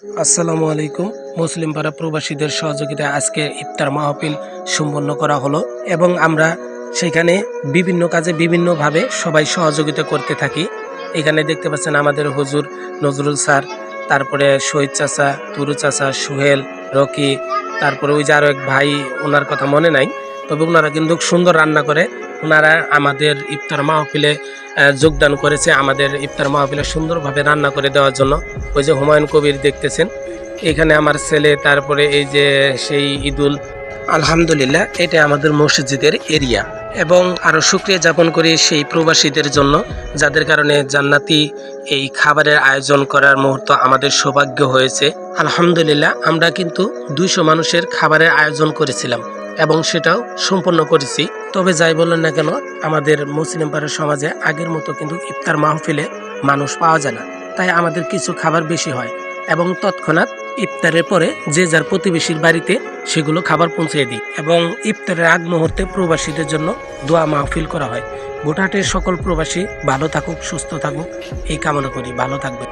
আসসালামু আলাইকুম। মুসলিম পাড়া প্রবাসীদের সহযোগিতায় আজকে ইফতার মাহফিল সম্পন্ন করা হলো এবং আমরা সেখানে বিভিন্ন কাজে বিভিন্নভাবে সবাই সহযোগিতা করতে থাকি। এখানে দেখতে পাচ্ছেন আমাদের হুজুর নজরুল স্যার, তারপরে শহীদ চাচা, তুরু চাচা, সুহেল, রকি, তারপরে ওই যে আরও এক ভাই, ওনার কথা মনে নাই, তবে ওনারা কিন্তু সুন্দর রান্না করে। ওনারা আমাদের ইফতার মাহফিলে যোগদান করেছে, আমাদের ইফতার মাহফিলে সুন্দরভাবে রান্না করে দেওয়ার জন্য। ওই যে হুমায়ুন কবির দেখতেছেন, এখানে আমার ছেলে, তারপরে এই যে সেই ঈদুল, আলহামদুলিল্লাহ এটা আমাদের মসজিদের এরিয়া। এবং আরও শুকরিয়া জ্ঞাপন করি সেই প্রবাসীদের জন্য যাদের কারণে জান্নাতি এই খাবারের আয়োজন করার মুহূর্ত আমাদের সৌভাগ্য হয়েছে। আলহামদুলিল্লাহ আমরা কিন্তু 200 মানুষের খাবারের আয়োজন করেছিলাম এবং সেটাও সম্পন্ন করেছি। তবে যাই বলেন না কেন, আমাদের মুসলিম পাড়ার সমাজে আগের মতো কিন্তু ইফতার মাহফিলে মানুষ পাওয়া যায় না, তাই আমাদের কিছু খাবার বেশি হয় এবং তৎক্ষণাৎ ইফতারের পরে যে যার প্রতিবেশীর বাড়িতে সেগুলো খাবার পৌঁছে দিই এবং ইফতারের আগ মুহূর্তে প্রবাসীদের জন্য দোয়া মাহফিল করা হয়। ভোটাটের সকল প্রবাসী ভালো থাকুক, সুস্থ থাকুক, এই কামনা করি। ভালো থাকবেন।